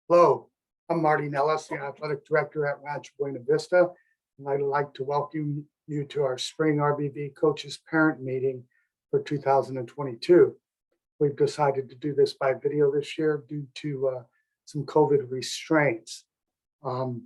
Hello, I'm Marty Nellis, the Athletic Director at Rancho Buena Vista, and I'd like to welcome you to our Spring RBV Coaches Parent Meeting for 2022. We've decided to do this by video this year due to some COVID restraints. I'll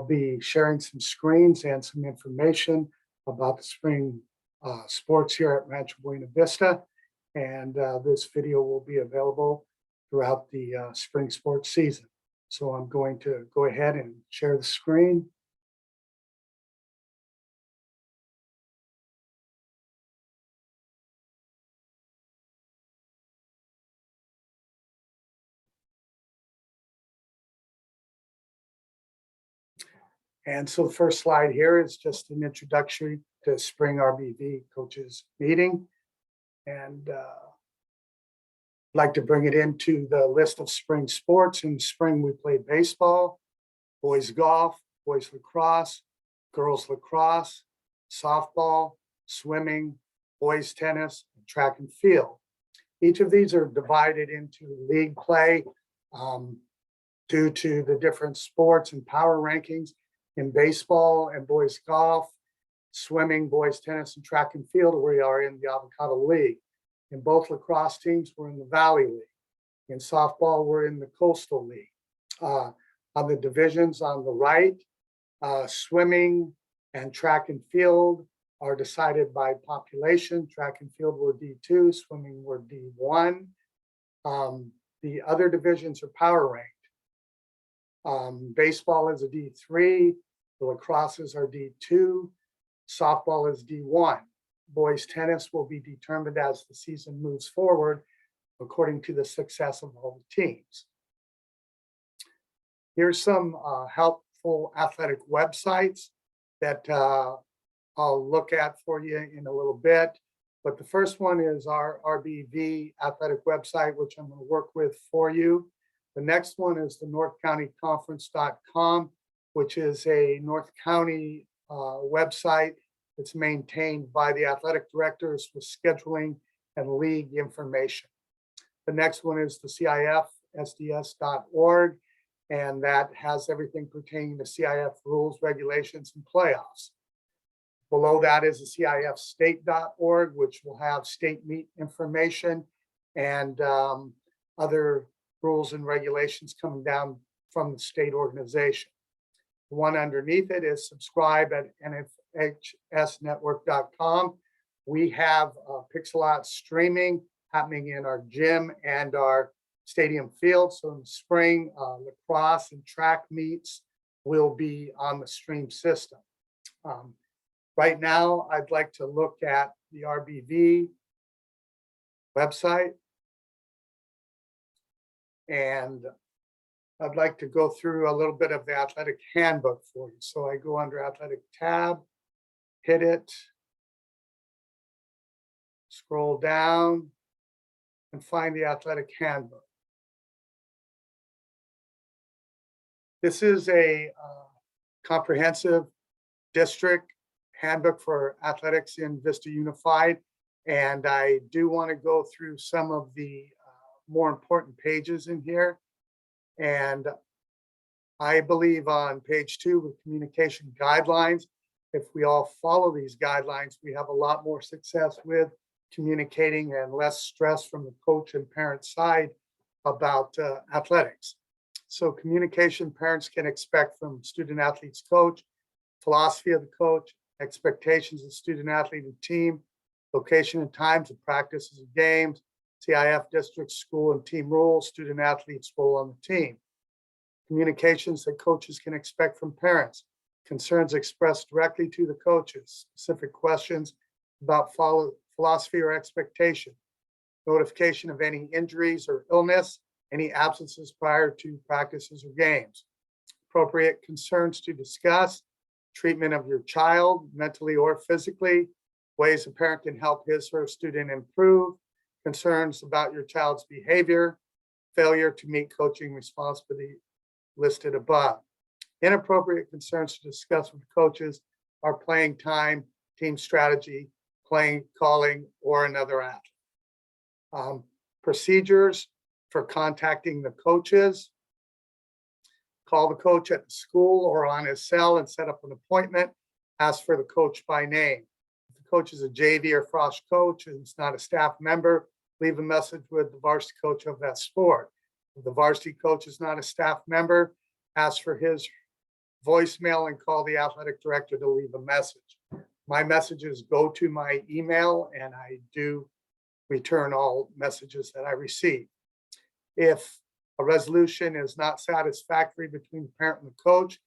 be sharing some screens and some information about the spring sports here at Rancho Buena Vista, and this video will be available throughout the spring sports season. So I'm going to go ahead and share the screen. And so the first slide here is just an introduction to spring RBV coaches meeting. And I'd like to bring it into the list of spring sports. In spring, we play baseball, boys golf, boys lacrosse, girls lacrosse, softball, swimming, boys tennis, and track and field. Each of these are divided into league play due to the different sports and power rankings in baseball and boys golf, swimming, boys tennis, and track and field. We are in the Avocado League. In both lacrosse teams, we're in the Valley League. In softball, we're in the Coastal League. On the divisions on the right, swimming and track and field are decided by population. Track and field were D2, swimming were D1. The other divisions are power ranked. Baseball is a D3, the lacrosses are D2, softball is D1. Boys tennis will be determined as the season moves forward according to the success of all the teams. Here's some helpful athletic websites that I'll look at for you in a little bit. But the first one is our RBV athletic website, which I'm going to work with for you. The next one is the northcountyconference.com, which is a North County website. It's maintained by the athletic directors with scheduling and league information. The next one is the CIFSDS.org, and that has everything pertaining to CIF rules, regulations, and playoffs. Below that is the CIFstate.org, which will have state meet information and other rules and regulations coming down from the state organization. The one underneath it is subscribe at NFHSnetwork.com. We have pixel art streaming happening in our gym and our stadium field. So in the spring, lacrosse and track meets will be on the stream system. Right now, I'd like to look at the RBV website. And I'd like to go through a little bit of the athletic handbook for you. So I go under athletic tab, hit it, scroll down, and find the athletic handbook. This is a comprehensive district handbook for athletics in Vista Unified. And I do want to go through some of the more important pages in here. And I believe on page 2 with communication guidelines, if we all follow these guidelines, we have a lot more success with communicating and less stress from the coach and parent side about athletics. So communication parents can expect from student athletes coach, philosophy of the coach, expectations of student athlete and team, location and times of practices and games, CIF district, school, and team rules, student athletes' role on the team. Communications that coaches can expect from parents, concerns expressed directly to the coaches, specific questions about philosophy or expectation, notification of any injuries or illness, any absences prior to practices or games, appropriate concerns to discuss, treatment of your child, mentally or physically, ways a parent can help his or her student improve, concerns about your child's behavior, failure to meet coaching responsibility listed above. Inappropriate concerns to discuss with coaches are playing time, team strategy, playing, calling, or another athlete. Procedures for contacting the coaches, Call the coach at the school or on his cell and set up an appointment. Ask for the coach by name. If the coach is a JV or frosh coach and it's not a staff member, leave a message with the varsity coach of that sport. If the varsity coach is not a staff member, ask for his voicemail and call the athletic director to leave a message. My messages go to my email, and I do return all messages that I receive. If a resolution is not satisfactory between the parent and the coach,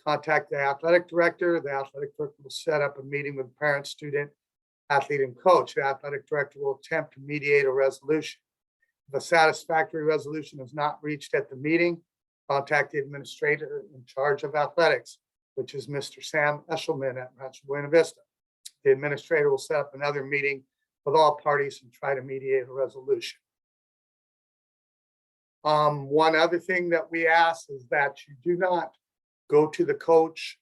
contact the athletic director. The athletic director will set up a meeting with the parent, student, athlete, and coach. The athletic director will attempt to mediate a resolution. If a satisfactory resolution is not reached at the meeting, contact the administrator in charge of athletics, which is Mr. Sam Eshelman at Rancho Buena Vista. The administrator will set up another meeting with all parties and try to mediate a resolution. One other thing that we ask is that you do not go to the coach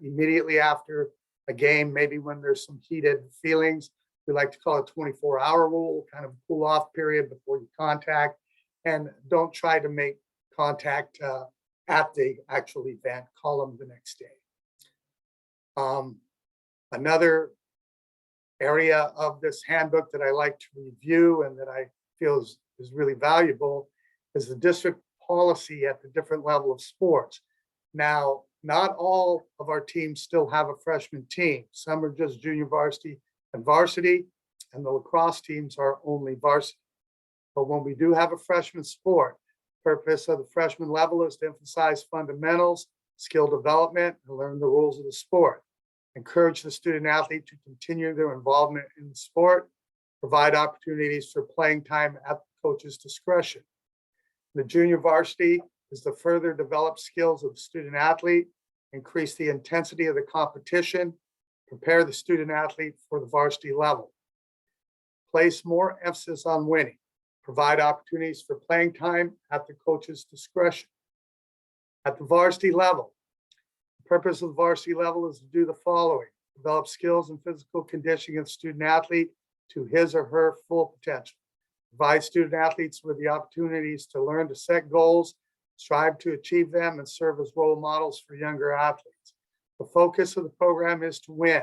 immediately after a game, maybe when there's some heated feelings. We like to call it 24-hour rule, kind of a cool off period before you contact, and don't try to make contact at the actual event. Call them the next day. Another area of this handbook that I like to review and that I feel is really valuable is the district policy at the different level of sports. Now, not all of our teams still have a freshman team. Some are just junior varsity and varsity, and the lacrosse teams are only varsity. But when we do have a freshman sport, the purpose of the freshman level is to emphasize fundamentals, skill development, and learn the rules of the sport. Encourage the student athlete to continue their involvement in the sport, provide opportunities for playing time at the coach's discretion. The junior varsity is to further develop skills of the student athlete, increase the intensity of the competition, prepare the student athlete for the varsity level. Place more emphasis on winning, provide opportunities for playing time at the coach's discretion. At the varsity level, the purpose of the varsity level is to do the following: develop skills and physical conditioning of the student athlete to his or her full potential. Provide student athletes with the opportunities to learn to set goals, strive to achieve them, and serve as role models for younger athletes. The focus of the program is to win.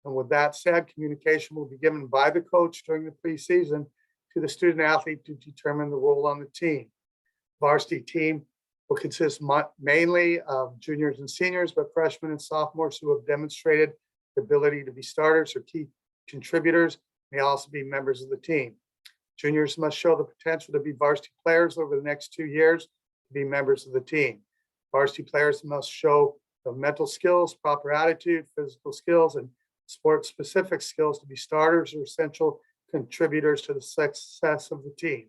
And with that said, communication will be given by the coach during the preseason to the student athlete to determine the role on the team. Varsity team will consist mainly of juniors and seniors, but freshmen and sophomores who have demonstrated the ability to be starters or key contributors may also be members of the team. Juniors must show the potential to be varsity players over the next 2 years to be members of the team. Varsity players must show the mental skills, proper attitude, physical skills, and sport-specific skills to be starters or essential contributors to the success of the team.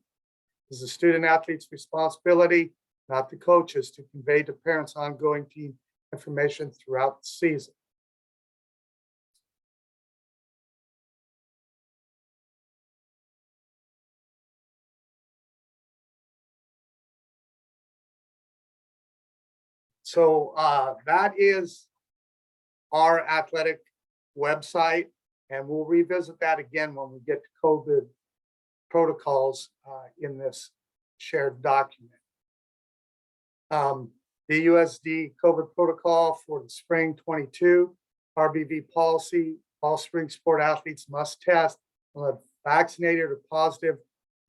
It is the student athlete's responsibility, not the coach's, to convey to parents ongoing team information throughout the season. So that is our athletic website, and we'll revisit that again when we get to COVID protocols in this shared document. The USD COVID protocol for the spring 22 RBV policy: all spring sport athletes must test unless vaccinated or positive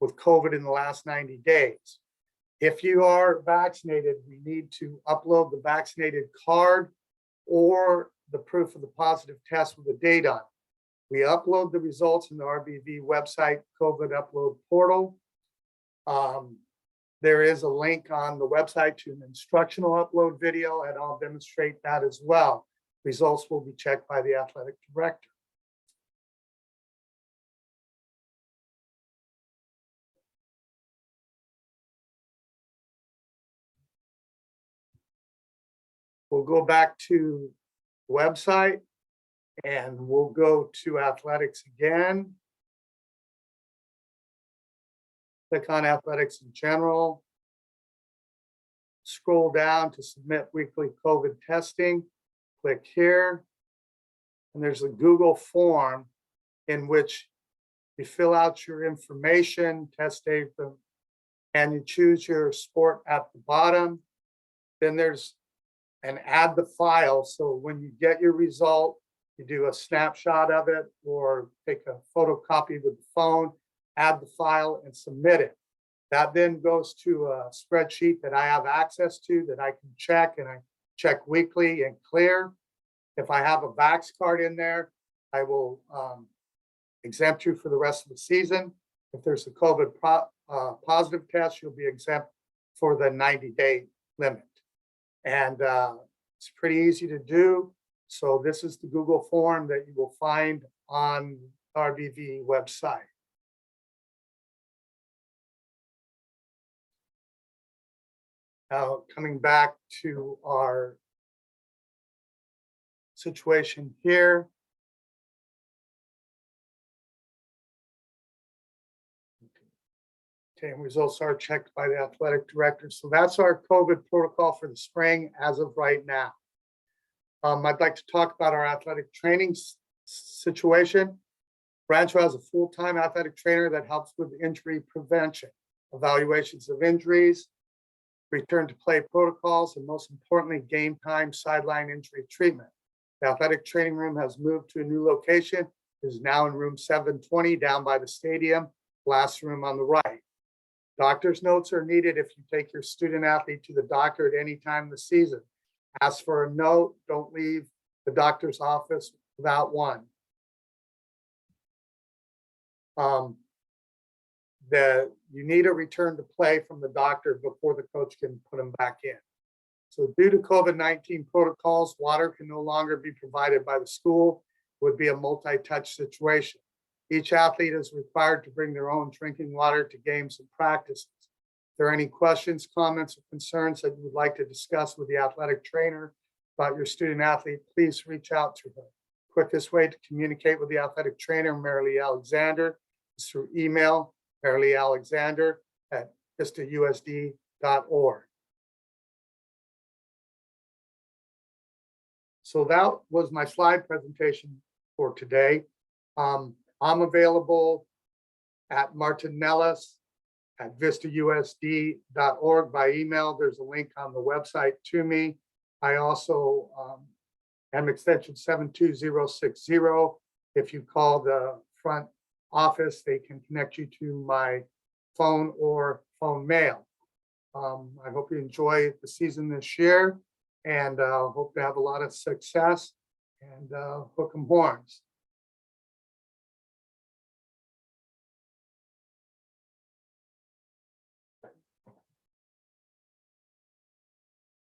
with COVID in the last 90 days. If you are vaccinated, we need to upload the vaccinated card or the proof of the positive test with the date on it. We upload the results in the RBV website COVID upload portal. There is a link on the website to an instructional upload video, and I'll demonstrate that as well. Results will be checked by the athletic director. We'll go back to the website and we'll go to athletics again. Click on athletics in general. Scroll down to submit weekly COVID testing. Click here. And there's a Google form in which you fill out your information, test date, and you choose your sport at the bottom. Then there's and add the file. So when you get your result, you do a snapshot of it or take a photocopy with the phone, add the file and submit it. That then goes to a spreadsheet that I have access to that I can check, and I check weekly and clear. If I have a Vax card in there, I will exempt you for the rest of the season. If there's a COVID positive test, you'll be exempt for the 90-day limit. And it's pretty easy to do. So this is the Google form that you will find on RBV website. Now, coming back to our situation here. Okay, and results are checked by the athletic director. So that's our COVID protocol for the spring as of right now. I'd like to talk about our athletic training situation. Rancho has a full-time athletic trainer that helps with injury prevention, evaluations of injuries, return to play protocols, and most importantly, game time sideline injury treatment. The athletic training room has moved to a new location. It is now in room 720 down by the stadium, last room on the right. Doctor's notes are needed if you take your student athlete to the doctor at any time of the season. Ask for a note. Don't leave the doctor's office without one. You need a return to play from the doctor before the coach can put them back in. So due to COVID-19 protocols, water can no longer be provided by the school. It would be a multi-touch situation. Each athlete is required to bring their own drinking water to games and practices. If there are any questions, comments, or concerns that you would like to discuss with the athletic trainer about your student athlete, please reach out to her. Quickest way to communicate with the athletic trainer, Marilee Alexander, is through email, marileealexander@vistausd.org. So that was my slide presentation for today. I'm available at martinellis@vistausd.org by email. There's a link on the website to me. I also am extension 72060. If you call the front office, they can connect you to my phone or phone mail. I hope you enjoy the season this year, and hope to have a lot of success, and hook 'em horns.